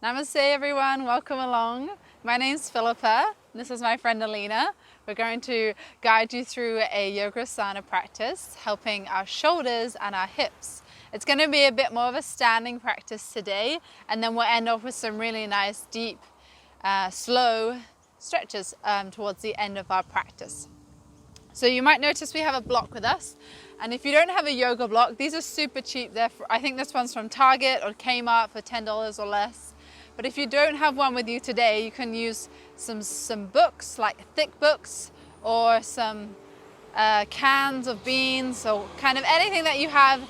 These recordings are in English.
Namaste everyone, welcome along. My name's Philippa, this is my friend Alina. We're going to guide you through a yoga asana practice, helping our shoulders and our hips. It's going to be a bit more of a standing practice today, and then we'll end off with some really nice, deep, slow stretches towards the end of our practice. So you might notice we have a block with us, and if you don't have a yoga block, these are super cheap. I think this one's from Target or Kmart for $10 or less. But if you don't have one with you today, you can use some books, like thick books, or some cans of beans, or kind of anything that you have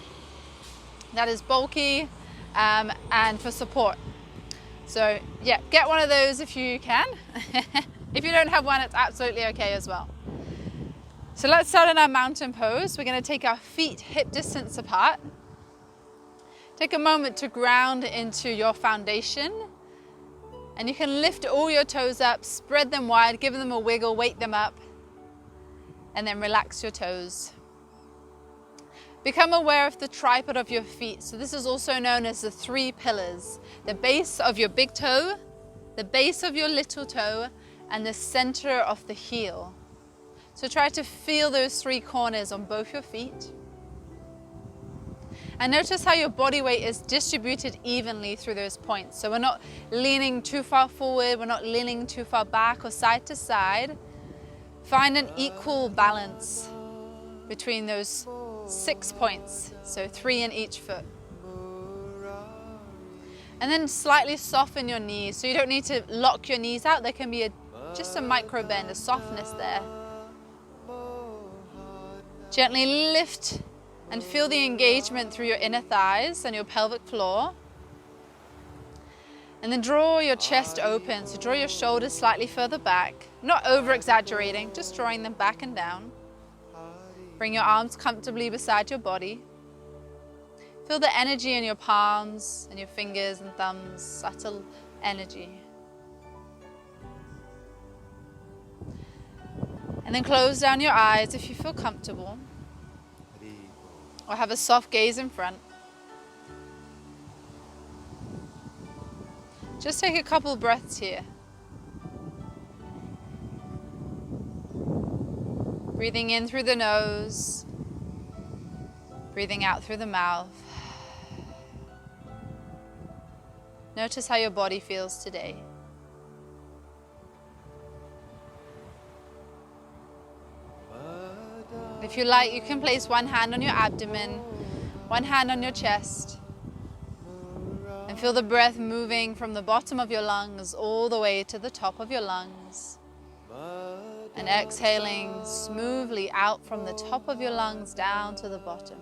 that is bulky and for support. So yeah, get one of those if you can. If you don't have one, it's absolutely okay as well. So let's start in our mountain pose. We're going to take our feet hip distance apart. Take a moment to ground into your foundation. And you can lift all your toes up, spread them wide, give them a wiggle, wake them up, and then relax your toes. Become aware of the tripod of your feet. So this is also known as the 3 pillars. The base of your big toe, the base of your little toe, and the center of the heel. So try to feel those 3 corners on both your feet. And notice how your body weight is distributed evenly through those points. So we're not leaning too far forward, we're not leaning too far back or side to side. Find an equal balance between those 6 points, so 3 in each foot. And then slightly soften your knees. So you don't need to lock your knees out, there can be just a micro bend, a softness there. Gently lift and feel the engagement through your inner thighs and your pelvic floor. And then draw your chest open, so draw your shoulders slightly further back, not over exaggerating, just drawing them back and down. Bring your arms comfortably beside your body. Feel the energy in your palms and your fingers and thumbs, subtle energy. And then close down your eyes if you feel comfortable, or have a soft gaze in front. Just take a couple breaths here. Breathing in through the nose, breathing out through the mouth. Notice how your body feels today. If you like, you can place one hand on your abdomen, one hand on your chest, and feel the breath moving from the bottom of your lungs all the way to the top of your lungs. And exhaling smoothly out from the top of your lungs down to the bottom.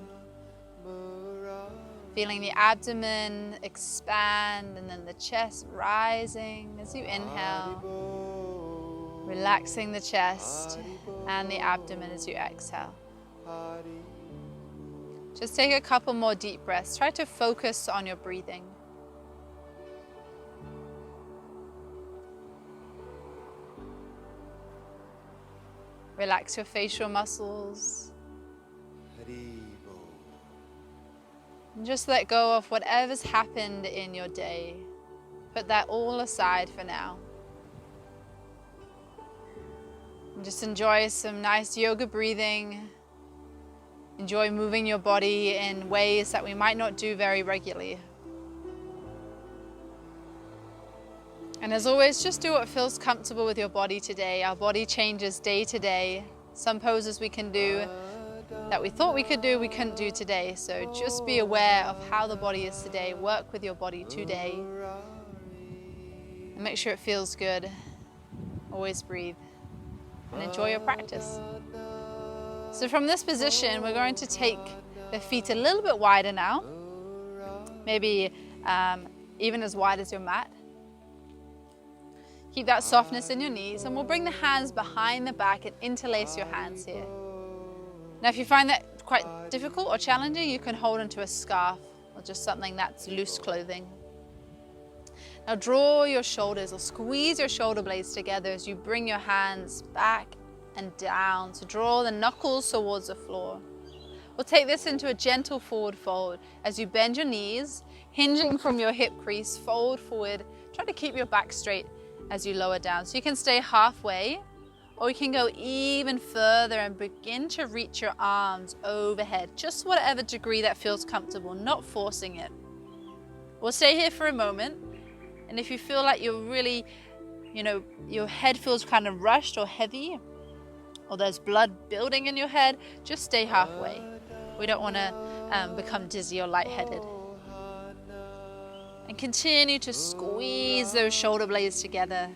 Feeling the abdomen expand and then the chest rising as you inhale. Relaxing the chest and the abdomen as you exhale. Just take a couple more deep breaths. Try to focus on your breathing. Relax your facial muscles. And just let go of whatever's happened in your day. Put that all aside for now. And just enjoy some nice yoga breathing. Enjoy moving your body in ways that we might not do very regularly. And as always, just do what feels comfortable with your body today. Our body changes day to day. Some poses we can do that we thought we could do, we couldn't do today. So just be aware of how the body is today. Work with your body today. And make sure it feels good. Always breathe. And enjoy your practice. So from this position, we're going to take the feet a little bit wider now. Maybe even as wide as your mat. Keep that softness in your knees, and we'll bring the hands behind the back and interlace your hands here. Now if you find that quite difficult or challenging, you can hold onto a scarf or just something that's loose clothing. Now draw your shoulders or squeeze your shoulder blades together as you bring your hands back and down. So draw the knuckles towards the floor. We'll take this into a gentle forward fold as you bend your knees, Hinging from your hip crease, fold forward. Try to keep your back straight as you lower down. So you can stay halfway, or you can go even further and begin to reach your arms overhead, just whatever degree that feels comfortable, not forcing it. We'll stay here for a moment, and if you feel like you're really, your head feels kind of rushed or heavy, or there's blood building in your head, just stay halfway. We don't want to become dizzy or lightheaded. And continue to squeeze those shoulder blades together.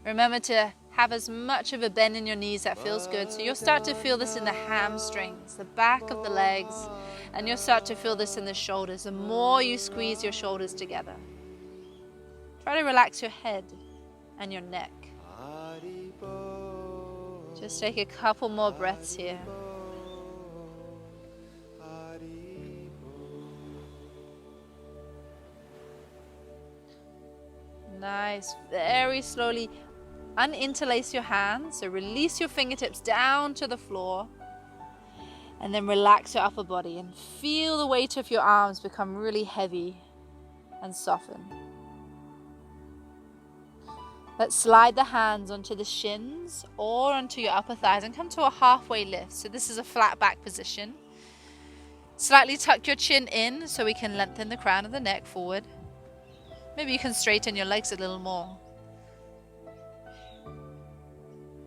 Remember to have as much of a bend in your knees that feels good. So you'll start to feel this in the hamstrings, the back of the legs, and you'll start to feel this in the shoulders. The more you squeeze your shoulders together. Try to relax your head and your neck. Just take a couple more breaths here. Nice. Very slowly uninterlace your hands. So release your fingertips down to the floor. And then relax your upper body and feel the weight of your arms become really heavy and soften. Let's slide the hands onto the shins or onto your upper thighs and come to a halfway lift. So this is a flat back position. Slightly tuck your chin in so we can lengthen the crown of the neck forward. Maybe you can straighten your legs a little more.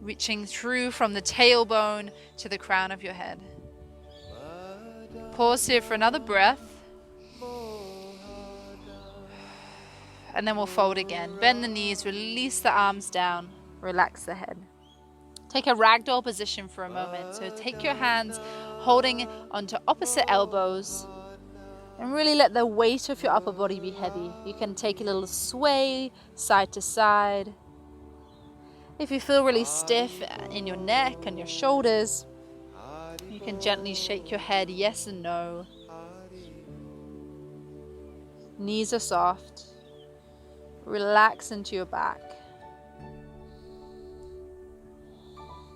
Reaching through from the tailbone to the crown of your head. Pause here for another breath. And then we'll fold again. Bend the knees, release the arms down, relax the head. Take a ragdoll position for a moment. So take your hands holding onto opposite elbows. And really let the weight of your upper body be heavy. You can take a little sway side to side. If you feel really stiff in your neck and your shoulders, you can gently shake your head yes and no. Knees are soft. Relax into your back.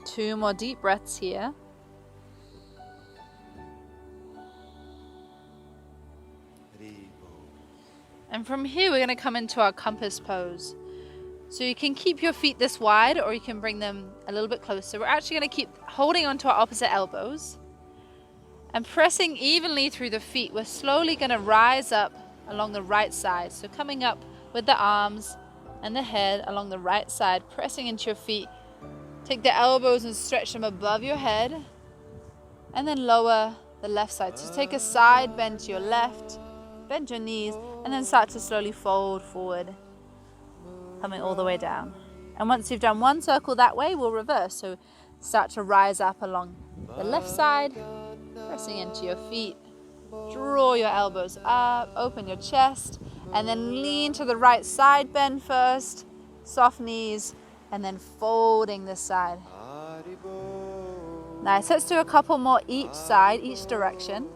2 more deep breaths here. And from here, we're going to come into our compass pose. So you can keep your feet this wide or you can bring them a little bit closer. We're actually going to keep holding onto our opposite elbows and pressing evenly through the feet. We're slowly going to rise up along the right side. So coming up with the arms and the head along the right side, pressing into your feet. Take the elbows and stretch them above your head and then lower the left side. So take a side bend to your left, bend your knees, and then start to slowly fold forward, coming all the way down. And once you've done one circle that way, we'll reverse. So start to rise up along the left side, pressing into your feet. Draw your elbows up, open your chest, and then lean to the right side bend first, soft knees, and then folding this side. Nice. Let's do a couple more each side, each direction.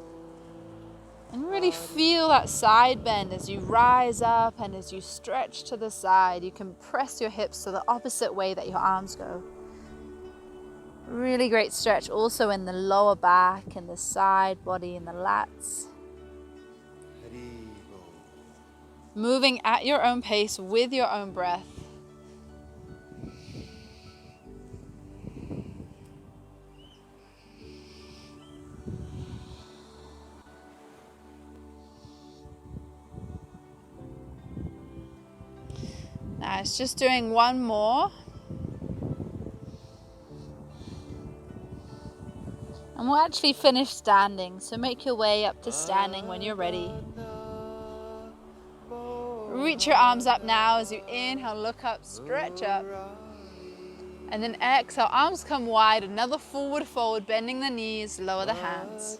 And really feel that side bend as you rise up and as you stretch to the side. You can press your hips to the opposite way that your arms go. Really great stretch also in the lower back and the side body and the lats. Moving at your own pace with your own breath. Nice, just doing one more. And we'll actually finish standing, so make your way up to standing when you're ready. Reach your arms up now as you inhale, look up, stretch up. And then exhale, arms come wide, another forward fold, bending the knees, lower the hands.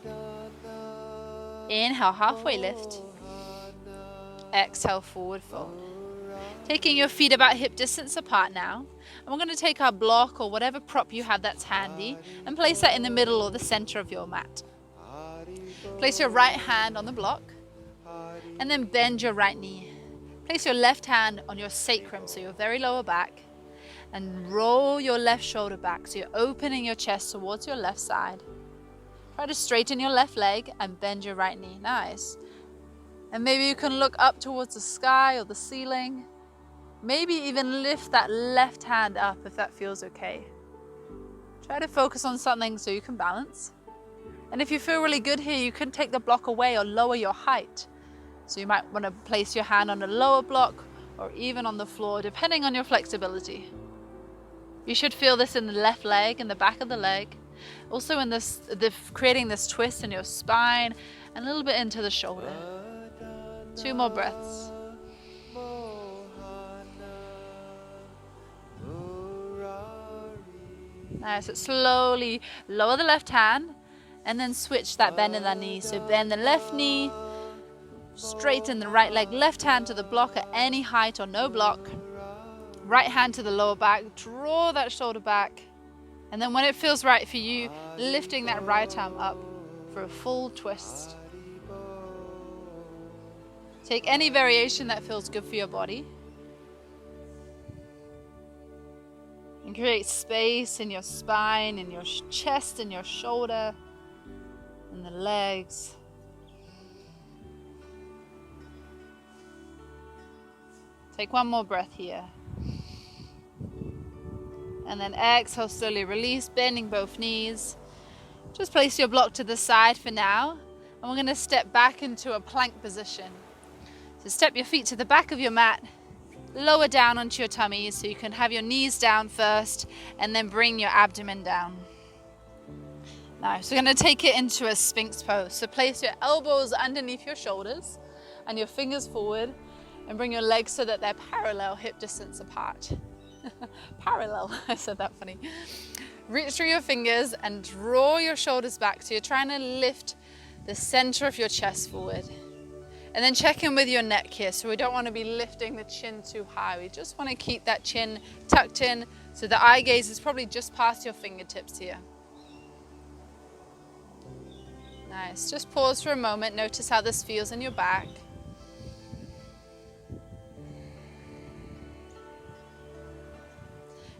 Inhale, halfway lift. Exhale, forward fold. Taking your feet about hip distance apart now. And we're going to take our block or whatever prop you have that's handy and place that in the middle or the center of your mat. Place your right hand on the block and then bend your right knee. Place your left hand on your sacrum, so your very lower back, and roll your left shoulder back, so you're opening your chest towards your left side. Try to straighten your left leg and bend your right knee. Nice. And maybe you can look up towards the sky or the ceiling. Maybe even lift that left hand up if that feels okay. Try to focus on something so you can balance. And if you feel really good here, you can take the block away or lower your height. So you might want to place your hand on a lower block or even on the floor, depending on your flexibility. You should feel this in the left leg and the back of the leg. Also in creating this twist in your spine and a little bit into the shoulder. 2 more breaths. Nice. So slowly lower the left hand and then switch that bend in that knee. So bend the left knee, straighten the right leg, left hand to the block at any height or no block. Right hand to the lower back, draw that shoulder back. And then when it feels right for you, lifting that right arm up for a full twist. Take any variation that feels good for your body. And create space in your spine, in your chest, in your shoulder, and the legs. Take 1 more breath here. And then exhale, slowly release, bending both knees. Just place your block to the side for now. And we're going to step back into a plank position. So step your feet to the back of your mat. Lower down onto your tummy so you can have your knees down first and then bring your abdomen down. Nice. We're going to take it into a Sphinx pose. So place your elbows underneath your shoulders and your fingers forward and bring your legs so that they're parallel, hip distance apart. Parallel, I said that funny. Reach through your fingers and draw your shoulders back. So you're trying to lift the center of your chest forward. And then check in with your neck here. So we don't want to be lifting the chin too high. We just want to keep that chin tucked in so the eye gaze is probably just past your fingertips here. Nice. Just pause for a moment. Notice how this feels in your back.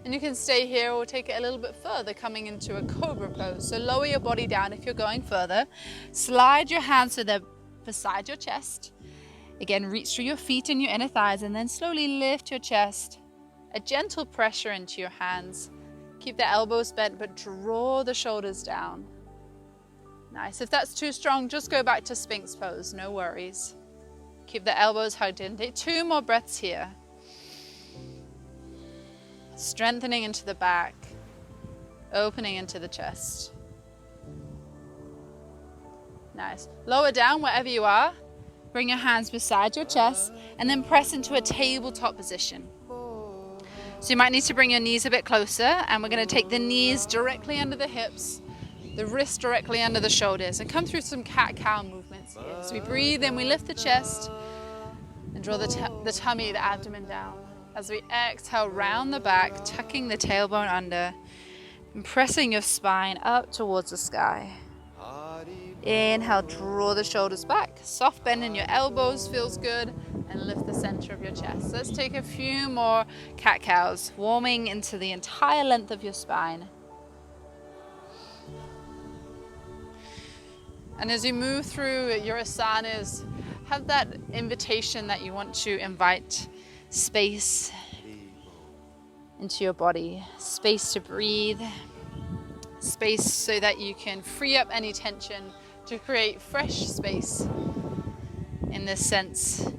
And you can stay here or take it a little bit further, coming into a cobra pose. So lower your body down if you're going further. Slide your hands so they're beside your chest. Again, reach through your feet and your inner thighs and then slowly lift your chest. A gentle pressure into your hands. Keep the elbows bent but draw the shoulders down. Nice. If that's too strong, just go back to Sphinx pose. No worries. Keep the elbows hugged in. Take 2 more breaths here. Strengthening into the back. Opening into the chest. Nice. Lower down wherever you are. Bring your hands beside your chest and then press into a tabletop position. So you might need to bring your knees a bit closer and we're going to take the knees directly under the hips, the wrists directly under the shoulders and come through some cat-cow movements here. So we breathe in, we lift the chest and draw the tummy, the abdomen down. As we exhale, round the back, tucking the tailbone under and pressing your spine up towards the sky. Inhale, draw the shoulders back. Soft bend in your elbows feels good. And lift the center of your chest. So let's take a few more cat-cows, warming into the entire length of your spine. And as you move through your asanas, have that invitation that you want to invite space into your body. Space to breathe. Space so that you can free up any tension to create fresh space in this sense.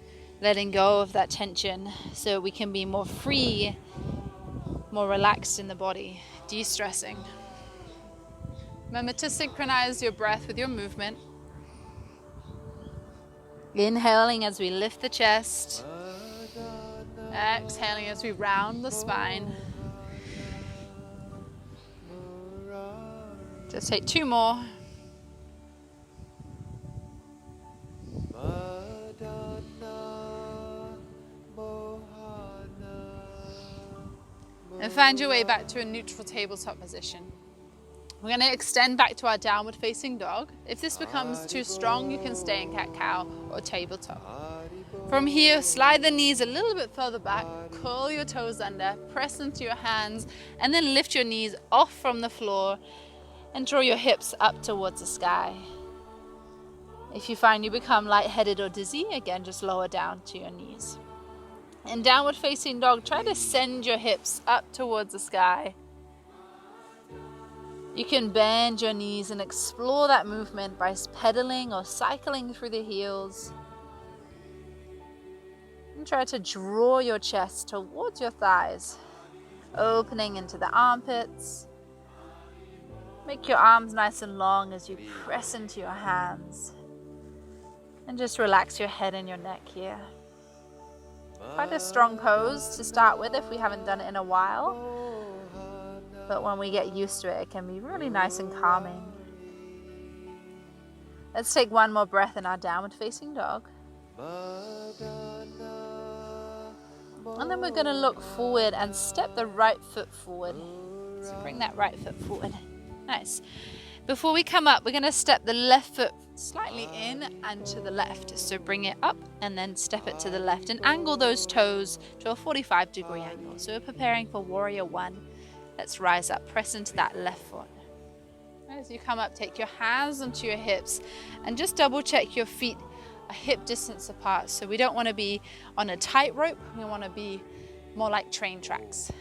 Letting go of that tension so we can be more free, more relaxed in the body, de-stressing. Remember to synchronize your breath with your movement. Inhaling as we lift the chest. Exhaling as we round the spine. Just take 2 more. And find your way back to a neutral tabletop position. We're going to extend back to our downward facing dog. If this becomes too strong, you can stay in cat-cow or tabletop. From here, slide the knees a little bit further back, curl your toes under, press into your hands, and then lift your knees off from the floor and draw your hips up towards the sky. If you find you become lightheaded or dizzy, again, just lower down to your knees. In downward facing dog, try to send your hips up towards the sky. You can bend your knees and explore that movement by pedaling or cycling through the heels. And try to draw your chest towards your thighs, opening into the armpits. Make your arms nice and long as you press into your hands. And just relax your head and your neck here. Quite a strong pose to start with if we haven't done it in a while. But when we get used to it, it can be really nice and calming. Let's take one more breath in our downward facing dog. And then we're going to look forward and step the right foot forward. So bring that right foot forward. Nice. Before we come up, we're going to step the left foot slightly in and to the left. So bring it up and then step it to the left and angle those toes to a 45-degree angle. So we're preparing for warrior one. Let's rise up, press into that left foot. As you come up, take your hands onto your hips and just double check your feet a hip distance apart. So we don't want to be on a tightrope. We want to be more like train tracks.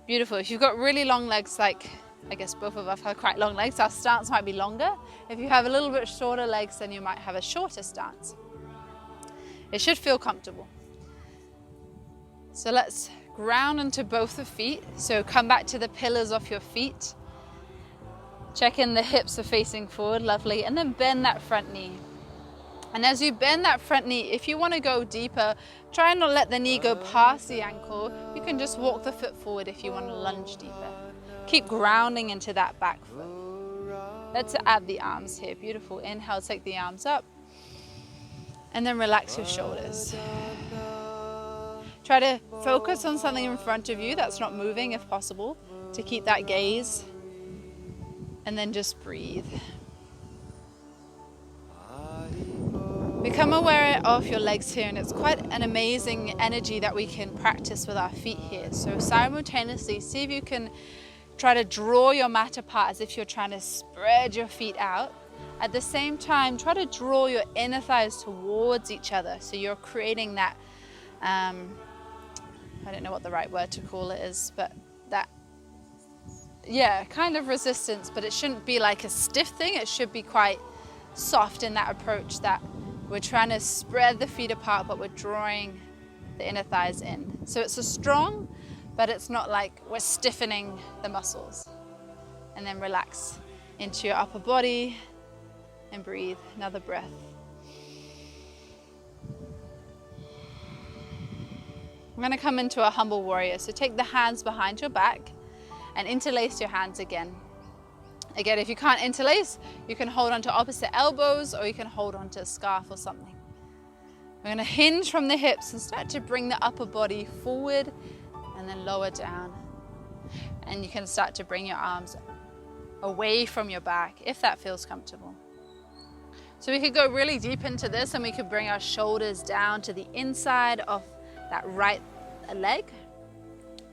Beautiful. If you've got really long legs, like I guess both of us have quite long legs, our stance might be longer. If you have a little bit shorter legs, then you might have a shorter stance. It should feel comfortable. So let's ground into both the feet. So come back to the pillars of your feet. Check in the hips are facing forward, lovely. And then bend that front knee. And as you bend that front knee, if you want to go deeper, try and not let the knee go past the ankle. You can just walk the foot forward if you want to lunge deeper. Keep grounding into that back foot. Let's add the arms here. Beautiful. Inhale, take the arms up. And then relax your shoulders. Try to focus on something in front of you that's not moving if possible, to keep that gaze. And then just breathe. Become aware of your legs here, and it's quite an amazing energy that we can practice with our feet here. So simultaneously, see if you can try to draw your mat apart as if you're trying to spread your feet out. At the same time, try to draw your inner thighs towards each other. So you're creating that, I don't know what the right word to call it is, but that, yeah, kind of resistance, but it shouldn't be like a stiff thing. It should be quite soft in that approach, that we're trying to spread the feet apart, but we're drawing the inner thighs in. So it's a strong, but it's not like we're stiffening the muscles. And then relax into your upper body and breathe. Another breath. I'm going to come into a humble warrior. So take the hands behind your back and interlace your hands again. Again, if you can't interlace, you can hold onto opposite elbows or you can hold onto a scarf or something. We're going to hinge from the hips and start to bring the upper body forward and then lower down. And you can start to bring your arms away from your back if that feels comfortable. So we could go really deep into this and we could bring our shoulders down to the inside of that right leg,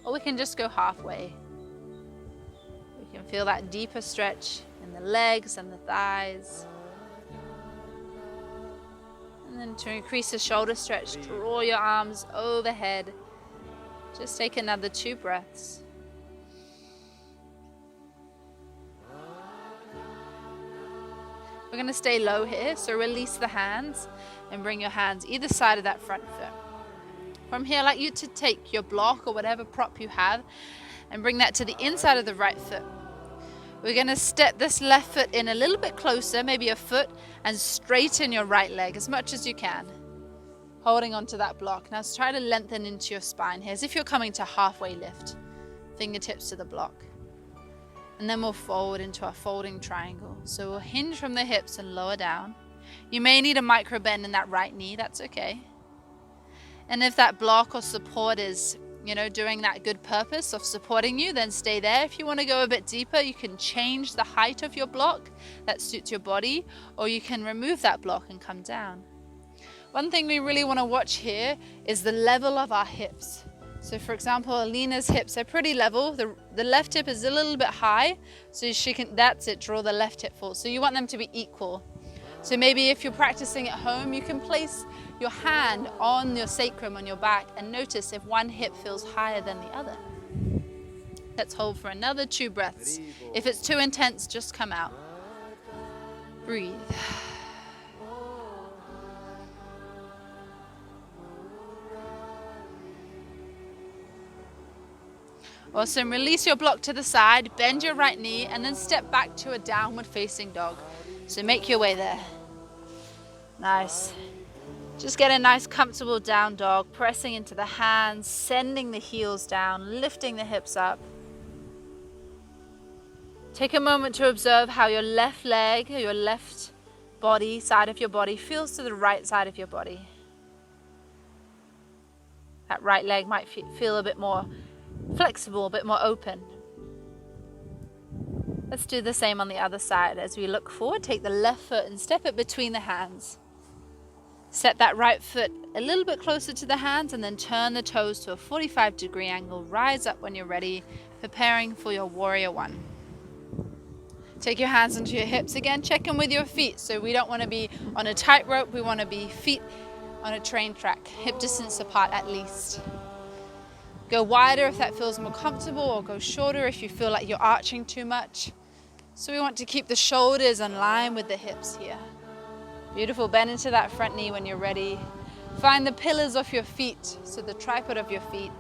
or we can just go halfway. You can feel that deeper stretch in the legs and the thighs. And then to increase the shoulder stretch, draw your arms overhead. Just take another 2 breaths. We're going to stay low here, so release the hands and bring your hands either side of that front foot. From here, I'd like you to take your block or whatever prop you have and bring that to the inside of the right foot. We're going to step this left foot in a little bit closer, maybe a foot, and straighten your right leg as much as you can, holding onto that block. Now try to lengthen into your spine here as if you're coming to halfway lift, fingertips to the block. And then we'll fold into our folding triangle. So we'll hinge from the hips and lower down. You may need a micro bend in that right knee, that's okay. And if that block or support is, doing that good purpose of supporting you, then stay there. If you want to go a bit deeper, you can change the height of your block that suits your body, or you can remove that block and come down. One thing we really want to watch here is the level of our hips. So for example, Alina's hips are pretty level. The left hip is a little bit high, so she can, that's it, draw the left hip forward. So you want them to be equal. So maybe if you're practicing at home, you can place your hand on your sacrum, on your back, and notice if one hip feels higher than the other. Let's hold for another 2 breaths. If it's too intense, just come out. Breathe. Awesome. Release your block to the side, bend your right knee, and then step back to a downward facing dog. So make your way there. Nice. Just get a nice comfortable down dog, pressing into the hands, sending the heels down, lifting the hips up. Take a moment to observe how your left leg, or your left body, side of your body, feels to the right side of your body. That right leg might feel a bit more flexible, a bit more open. Let's do the same on the other side. As we look forward, take the left foot and step it between the hands. Set that right foot a little bit closer to the hands and then turn the toes to a 45-degree angle. Rise up when you're ready, preparing for your warrior one. Take your hands onto your hips again. Check in with your feet. So we don't want to be on a tightrope. We want to be feet on a train track, hip distance apart at least. Go wider if that feels more comfortable, or go shorter if you feel like you're arching too much. So we want to keep the shoulders in line with the hips here. Beautiful. Bend into that front knee when you're ready. Find the pillars of your feet, so the tripod of your feet.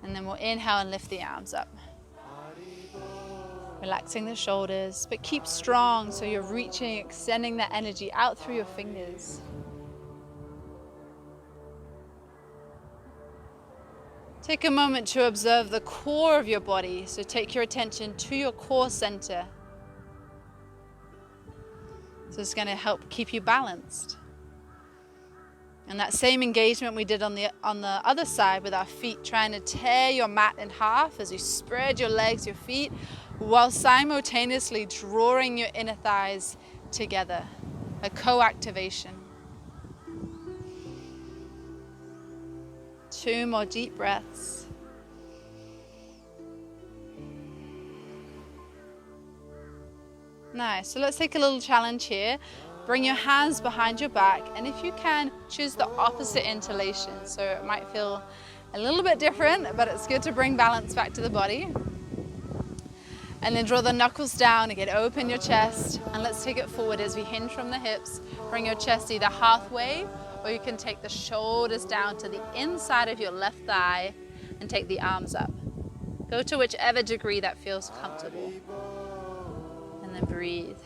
And then we'll inhale and lift the arms up. Relaxing the shoulders, but keep strong so you're reaching, extending that energy out through your fingers. Take a moment to observe the core of your body. So take your attention to your core center. So it's going to help keep you balanced. And that same engagement we did on the other side with our feet, trying to tear your mat in half as you spread your legs, your feet, while simultaneously drawing your inner thighs together. A co-activation. 2 more deep breaths. Nice. So let's take a little challenge here. Bring your hands behind your back, and if you can, choose the opposite interlation. So it might feel a little bit different, but it's good to bring balance back to the body. And then draw the knuckles down, again, open your chest, and let's take it forward as we hinge from the hips. Bring your chest either halfway, or you can take the shoulders down to the inside of your left thigh and take the arms up. Go to whichever degree that feels comfortable. And then breathe.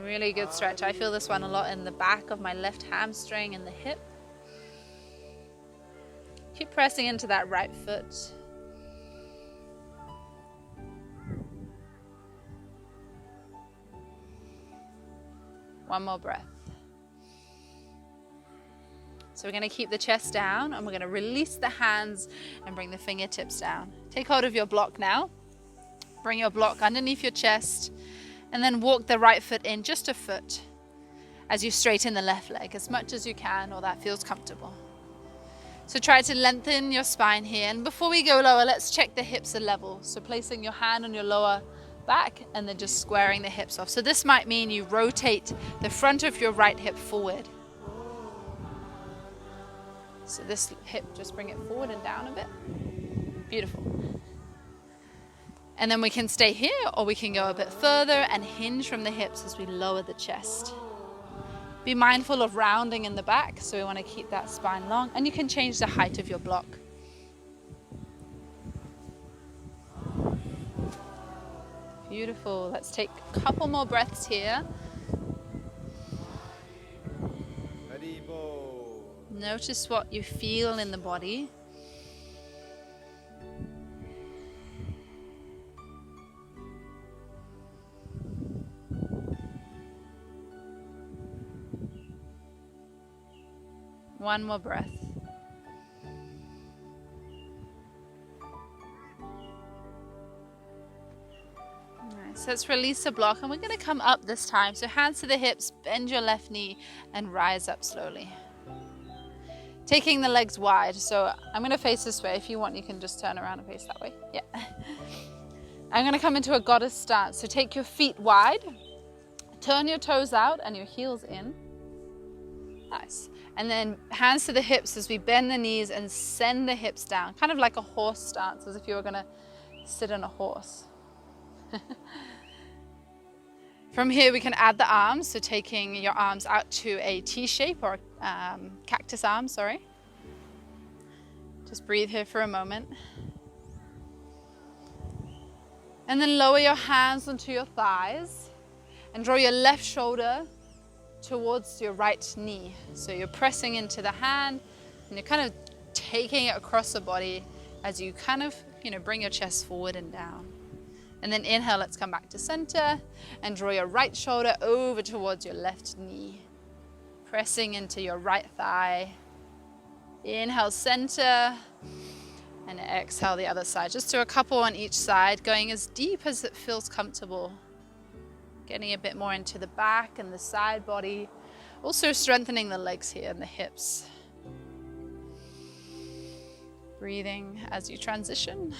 Really good stretch. I feel this one a lot in the back of my left hamstring and the hip. Keep pressing into that right foot. One more breath. So we're going to keep the chest down, and we're going to release the hands and bring the fingertips down. Take hold of your block now. Bring your block underneath your chest, and then walk the right foot in just a foot as you straighten the left leg as much as you can, or that feels comfortable. So try to lengthen your spine here. And before we go lower, let's check the hips are level. So placing your hand on your lower back and then just squaring the hips off. So this might mean you rotate the front of your right hip forward. So this hip, just bring it forward and down a bit. Beautiful. And then we can stay here, or we can go a bit further and hinge from the hips as we lower the chest. Be mindful of rounding in the back, so we want to keep that spine long, and you can change the height of your block. Beautiful. Let's take a couple more breaths here. Notice what you feel in the body. One more breath. Nice. Let's release the block, and we're going to come up this time. So hands to the hips, bend your left knee, and rise up slowly. Taking the legs wide. So I'm going to face this way. If you want, you can just turn around and face that way. Yeah. I'm going to come into a goddess stance. So take your feet wide, turn your toes out and your heels in. Nice. And then hands to the hips as we bend the knees and send the hips down, kind of like a horse stance, as if you were going to sit on a horse. From here we can add the arms, so taking your arms out to a T shape or cactus arm, sorry. Just breathe here for a moment. And then lower your hands onto your thighs and draw your left shoulder towards your right knee. So you're pressing into the hand and you're kind of taking it across the body as you kind of, bring your chest forward and down. And then inhale, let's come back to center and draw your right shoulder over towards your left knee. Pressing into your right thigh. Inhale, center, and exhale the other side. Just do a couple on each side, going as deep as it feels comfortable. Getting a bit more into the back and the side body. Also strengthening the legs here and the hips. Breathing as you transition.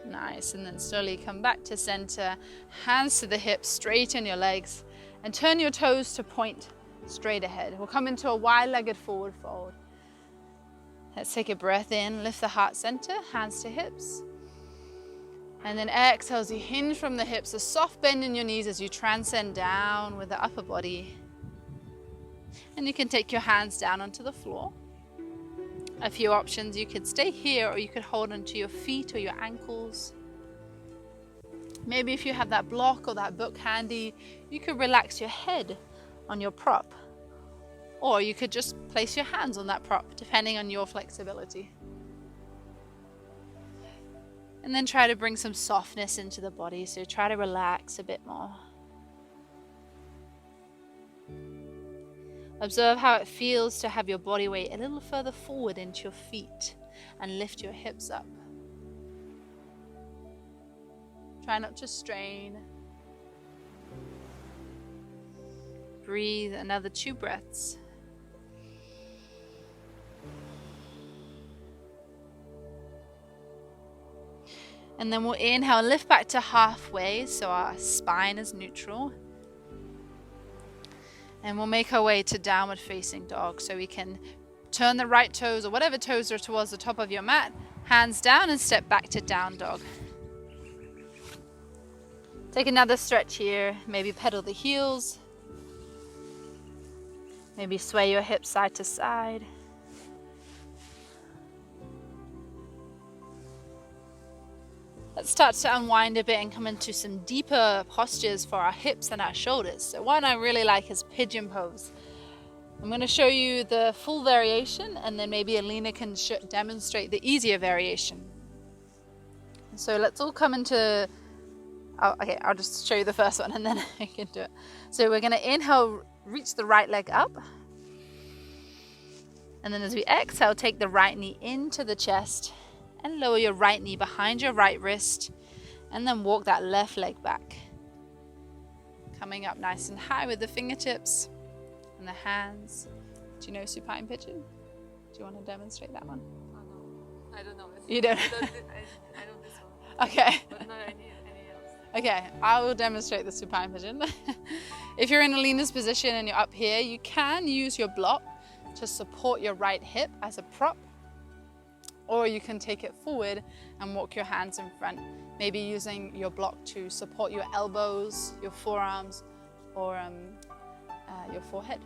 Nice, and then slowly come back to center. Hands to the hips, straighten your legs, and turn your toes to point straight ahead. We'll come into a wide-legged forward fold. Let's take a breath in, lift the heart center, hands to hips. And then exhale as you hinge from the hips, a soft bend in your knees as you transcend down with the upper body. And you can take your hands down onto the floor. A few options, you could stay here or you could hold onto your feet or your ankles. Maybe if you have that block or that book handy, you could relax your head on your prop. Or you could just place your hands on that prop, depending on your flexibility. And then try to bring some softness into the body, so try to relax a bit more. Observe how it feels to have your body weight a little further forward into your feet and lift your hips up. Try not to strain. Breathe another 2 breaths. And then we'll inhale, lift back to halfway so our spine is neutral. And we'll make our way to downward facing dog. So we can turn the right toes or whatever toes are towards the top of your mat, hands down and step back to down dog. Take another stretch here, maybe pedal the heels. Maybe sway your hips side to side. Let's start to unwind a bit and come into some deeper postures for our hips and our shoulders. So one I really like is pigeon pose. I'm going to show you the full variation and then maybe Alina can demonstrate the easier variation. So let's all come into, I'll just show you the first one and then I can do it. So we're going to inhale, reach the right leg up. And then as we exhale, take the right knee into the chest. And lower your right knee behind your right wrist and then walk that left leg back. Coming up nice and high with the fingertips and the hands. Do you know supine pigeon? Do you want to demonstrate that one? Oh, no. I don't know. You don't? I know this one. Okay. But not any else. Okay, I will demonstrate the supine pigeon. If you're in Alina's position and you're up here, you can use your block to support your right hip as a prop. Or you can take it forward and walk your hands in front, maybe using your block to support your elbows, your forearms, or your forehead.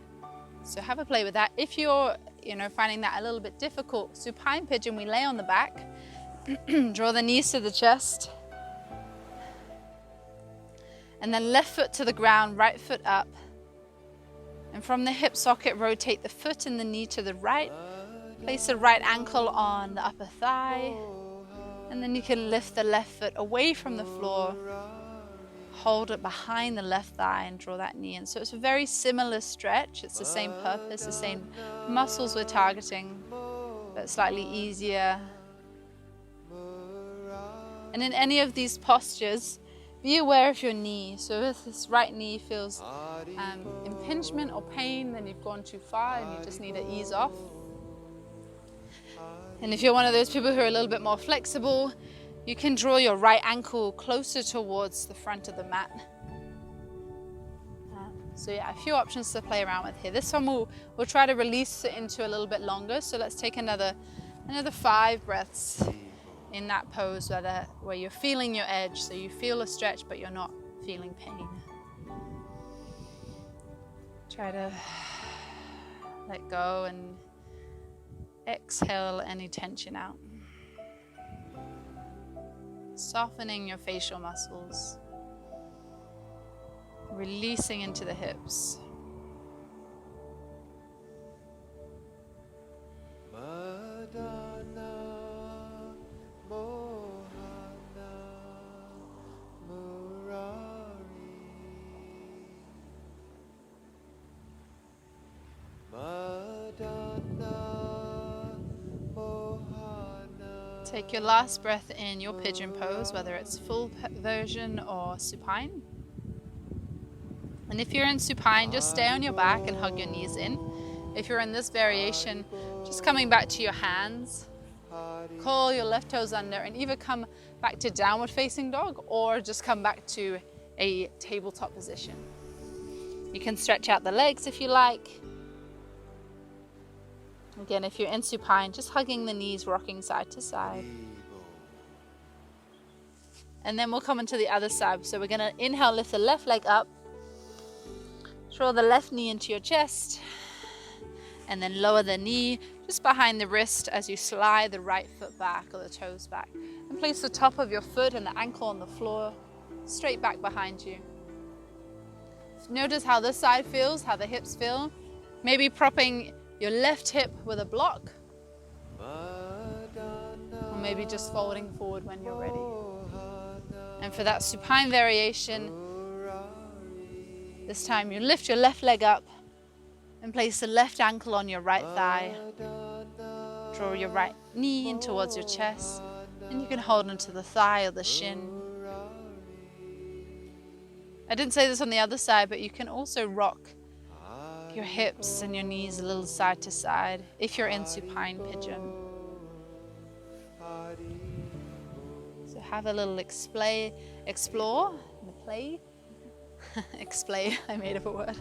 So have a play with that. If you're finding that a little bit difficult, supine pigeon, we lay on the back, draw the knees to the chest, and then left foot to the ground, right foot up. And from the hip socket, rotate the foot and the knee to the right. Place the right ankle on the upper thigh, and then you can lift the left foot away from the floor, hold it behind the left thigh and draw that knee in. So it's a very similar stretch. It's the same purpose, the same muscles we're targeting, but slightly easier. And in any of these postures, be aware of your knee. So if this right knee feels impingement or pain, then you've gone too far and you just need to ease off. And if you're one of those people who are a little bit more flexible, you can draw your right ankle closer towards the front of the mat. So yeah, a few options to play around with here. This one we'll try to release it into a little bit longer. So let's take another 5 breaths in that pose where you're feeling your edge. So you feel a stretch, but you're not feeling pain. Try to let go and exhale any tension out. Softening your facial muscles. Releasing into the hips. Take your last breath in your pigeon pose, whether it's full version or supine. And if you're in supine, just stay on your back and hug your knees in. If you're in this variation, just coming back to your hands, curl your left toes under and either come back to downward facing dog or just come back to a tabletop position. You can stretch out the legs if you like. Again, if you're in supine, just hugging the knees, rocking side to side. And then we'll come into the other side. So we're going to inhale, lift the left leg up. Draw the left knee into your chest. And then lower the knee just behind the wrist as you slide the right foot back or the toes back. And place the top of your foot and the ankle on the floor, straight back behind you. Notice how this side feels, how the hips feel. Maybe propping your left hip with a block, or maybe just folding forward when you're ready. And for that supine variation, this time you lift your left leg up and place the left ankle on your right thigh. Draw your right knee in towards your chest, and you can hold onto the thigh or the shin. I didn't say this on the other side, but you can also rock your hips and your knees a little side to side if you're in supine pigeon. So have a little explore, play. Explain, I made up a word.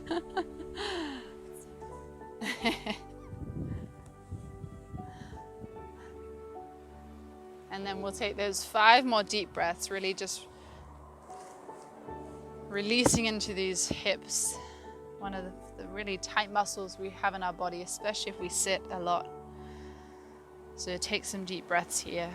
And then we'll take those 5 more deep breaths, really just releasing into these hips. One of the really tight muscles we have in our body, especially if we sit a lot. So take some deep breaths here.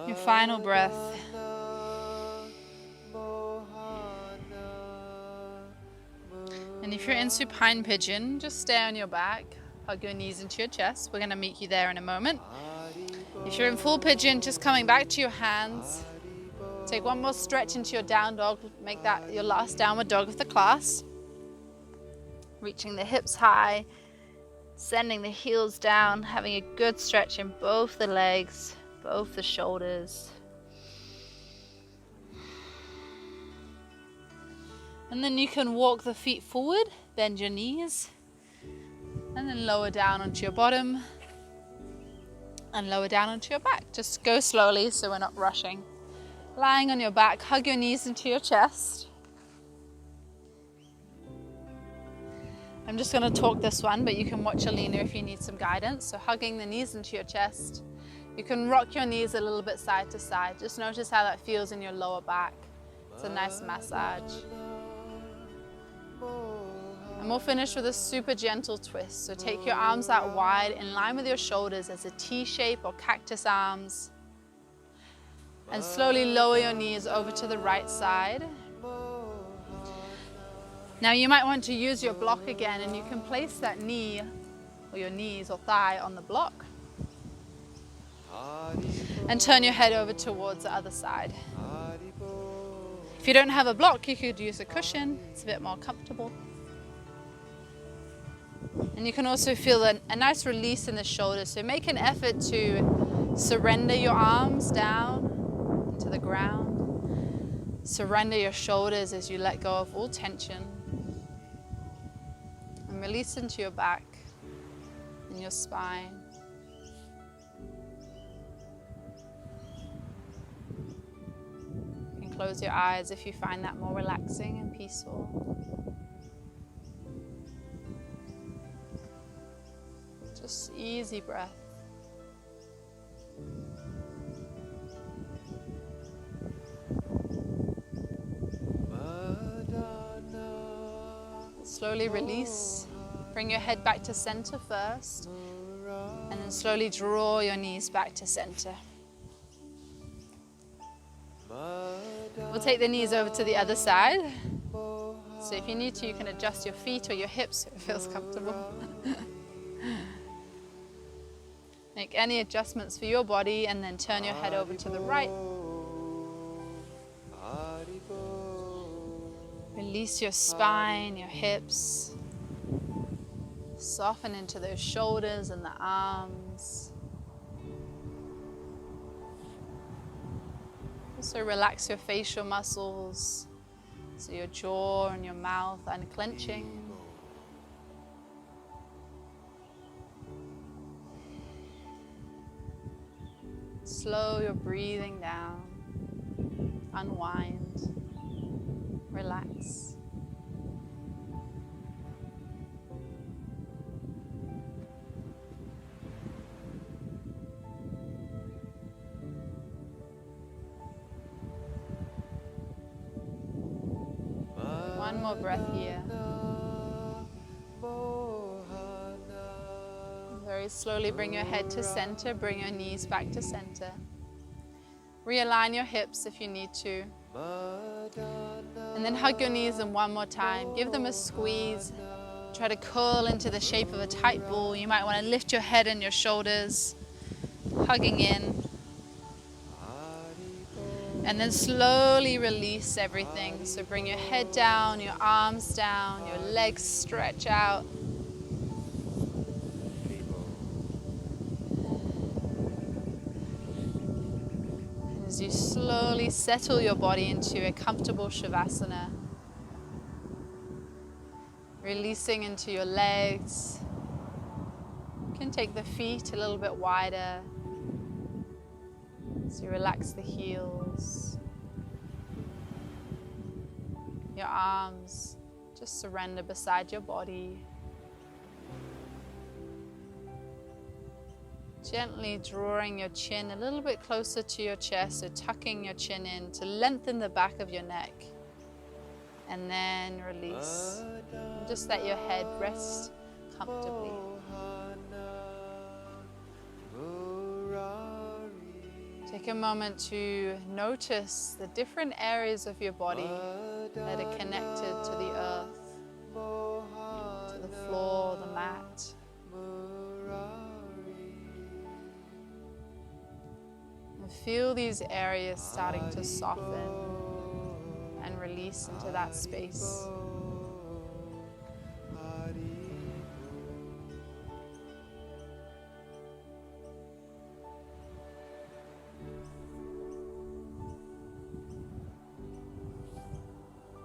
Your final breath. And if you're in supine pigeon, just stay on your back, hug your knees into your chest. We're going to meet you there in a moment. If you're in full pigeon, just coming back to your hands. Take one more stretch into your down dog. Make that your last downward dog of the class. Reaching the hips high, sending the heels down, having a good stretch in both the legs, both the shoulders. And then you can walk the feet forward, bend your knees, and then lower down onto your bottom and lower down onto your back. Just go slowly so we're not rushing. Lying on your back, hug your knees into your chest. I'm just going to talk this one, but you can watch Alina if you need some guidance. So hugging the knees into your chest. You can rock your knees a little bit side to side. Just notice how that feels in your lower back. It's a nice massage. And we'll finish with a super gentle twist. So take your arms out wide in line with your shoulders as a T shape or cactus arms. And slowly lower your knees over to the right side. Now you might want to use your block again, and you can place that knee or your knees or thigh on the block. And turn your head over towards the other side. If you don't have a block, you could use a cushion. It's a bit more comfortable. And you can also feel a nice release in the shoulders. So make an effort to surrender your arms down into the ground. Surrender your shoulders as you let go of all tension. And release into your back and your spine. You can close your eyes if you find that more relaxing and peaceful. Just easy breath. Slowly release. Bring your head back to center first. And then slowly draw your knees back to center. We'll take the knees over to the other side. So if you need to, you can adjust your feet or your hips so it feels comfortable. Make any adjustments for your body and then turn your head over to the right. Release your spine, your hips. Soften into those shoulders and the arms. Also relax your facial muscles, so your jaw and your mouth unclenching. Slow your breathing down. Unwind. Relax. One more breath here. Very slowly bring your head to center, bring your knees back to center. Realign your hips if you need to. And then hug your knees in one more time. Give them a squeeze. Try to curl into the shape of a tight ball. You might want to lift your head and your shoulders, hugging in. And then slowly release everything. So bring your head down, your arms down, your legs stretch out. And as you slowly settle your body into a comfortable Shavasana, releasing into your legs. You can take the feet a little bit wider. So you relax the heels. Your arms just surrender beside your body. Gently drawing your chin a little bit closer to your chest, so tucking your chin in to lengthen the back of your neck. And then release. And just let your head rest comfortably. Take a moment to notice the different areas of your body that are connected to the earth, to the floor, the mat. And feel these areas starting to soften and release into that space.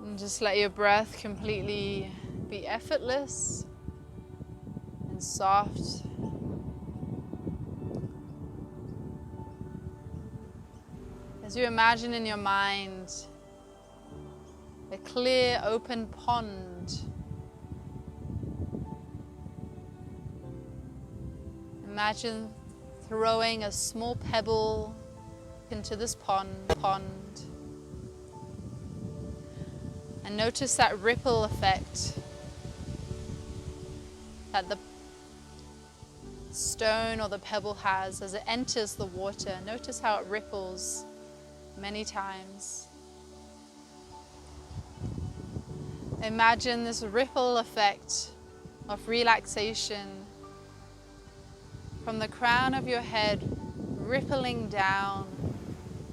And just let your breath completely be effortless and soft. As you imagine in your mind a clear, open pond. Imagine throwing a small pebble into this pond. And notice that ripple effect that the stone or the pebble has as it enters the water. Notice how it ripples many times. Imagine this ripple effect of relaxation from the crown of your head, rippling down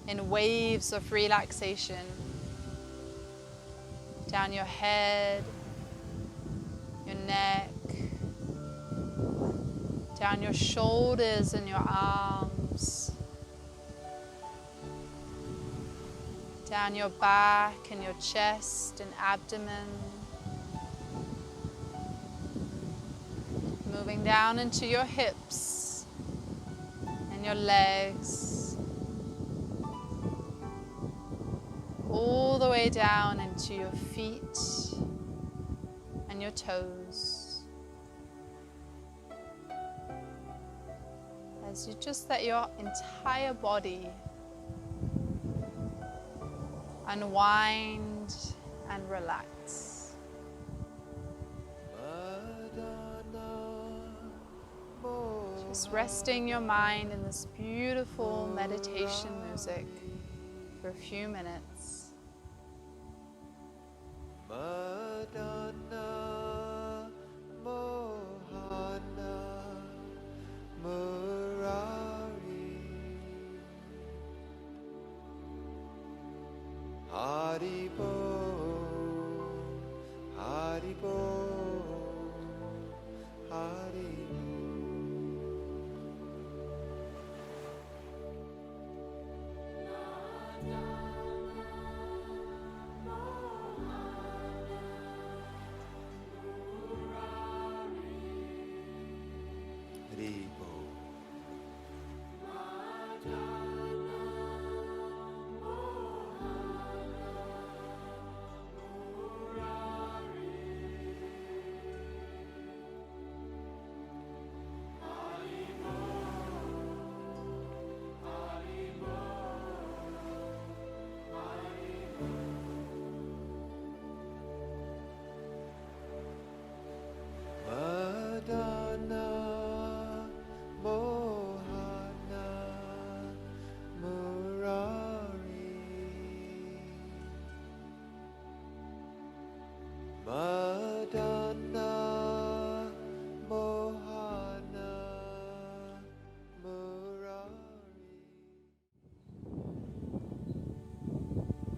in waves of relaxation, down your head, your neck, down your shoulders and your arms, down your back and your chest and abdomen, moving down into your hips and your legs, all the way down into your feet and your toes. As you just let your entire body unwind and relax. Just resting your mind in this beautiful meditation music for a few minutes.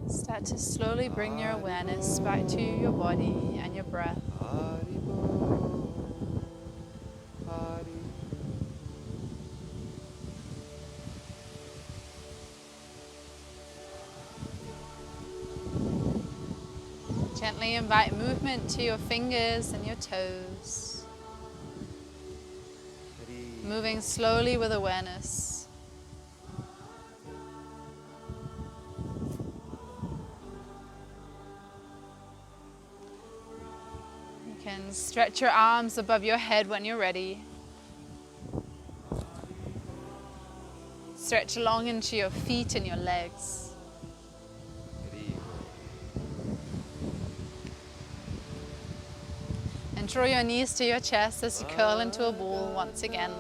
Start to slowly bring your awareness back to your body and your breath. Gently invite movement to your fingers and your toes. Moving slowly with awareness. You can stretch your arms above your head when you're ready. Stretch along into your feet and your legs. And draw your knees to your chest as you curl into a ball once again,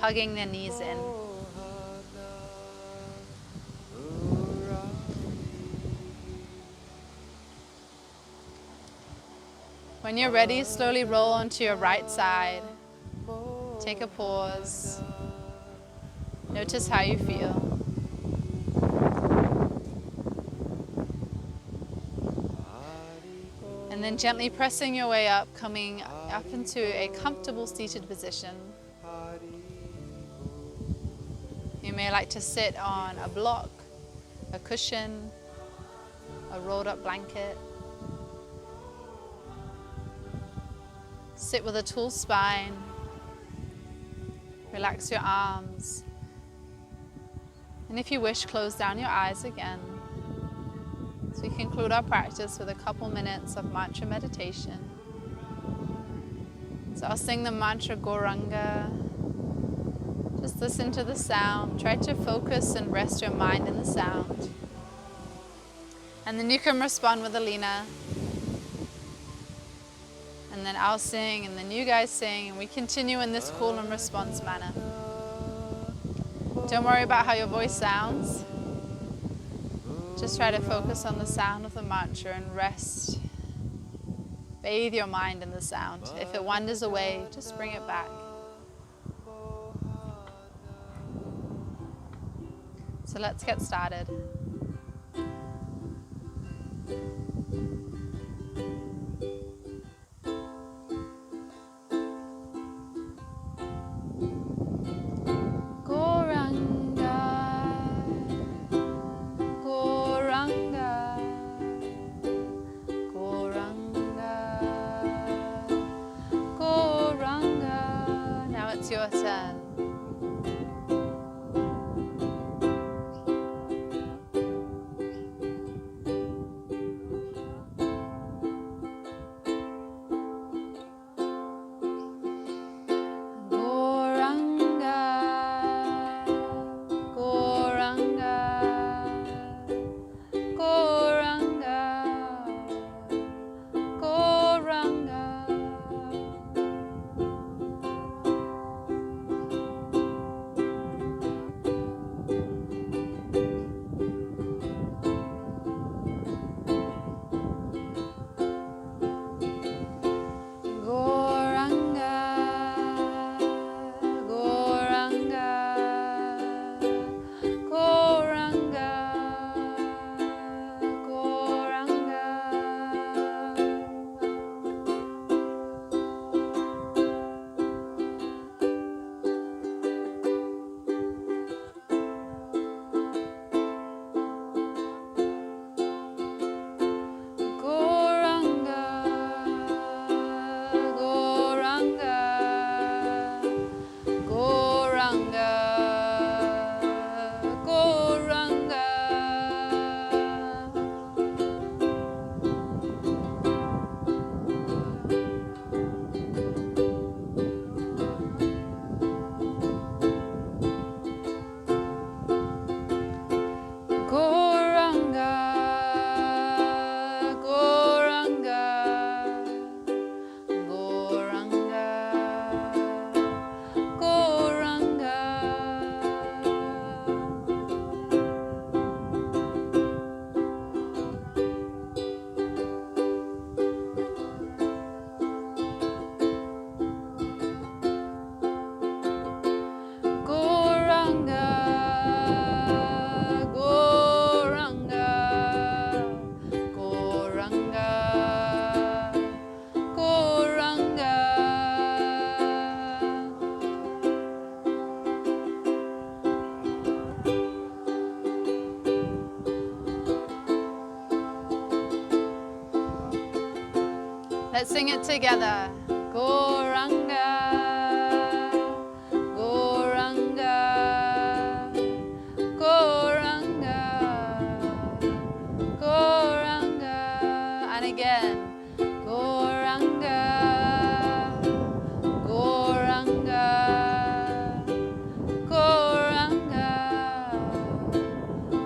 hugging the knees in. When you're ready, slowly roll onto your right side. Take a pause. Notice how you feel. And then gently pressing your way up, coming up into a comfortable seated position. You may like to sit on a block, a cushion, a rolled up blanket. Sit with a tall spine. Relax your arms. And if you wish, close down your eyes again. So we conclude our practice with a couple minutes of mantra meditation. So I'll sing the mantra Gauranga. Just listen to the sound. Try to focus and rest your mind in the sound. And then you can respond with Alina. And then I'll sing, and then you guys sing, and we continue in this call and response manner. Don't worry about how your voice sounds. Just try to focus on the sound of the mantra and rest. Bathe your mind in the sound. If it wanders away, just bring it back. So let's get started. Let's sing it together. Goranga, Goranga, Goranga, Goranga. And again. Goranga, Goranga, Goranga,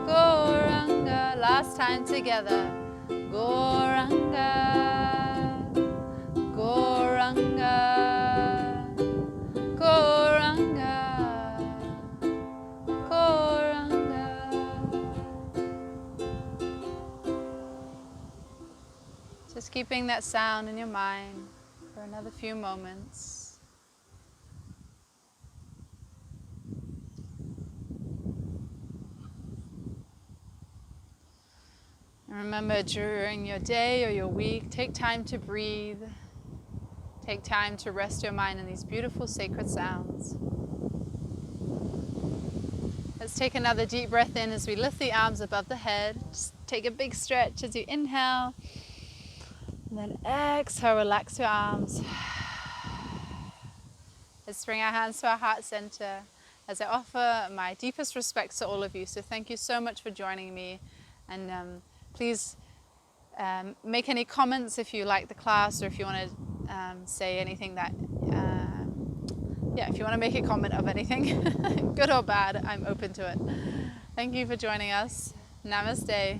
Goranga. Last time together. Goranga, Goranga, Goranga, Goranga. Just keeping that sound in your mind for another few moments. And remember, during your day or your week, take time to breathe. Take time to rest your mind in these beautiful sacred sounds. Let's take another deep breath in as we lift the arms above the head. Just take a big stretch as you inhale. And then exhale, relax your arms. Let's bring our hands to our heart center as I offer my deepest respects to all of you. So thank you so much for joining me. And please make any comments if you like the class, or if you want to say anything that, if you want to make a comment of anything, good or bad, I'm open to it. Thank you for joining us. Namaste.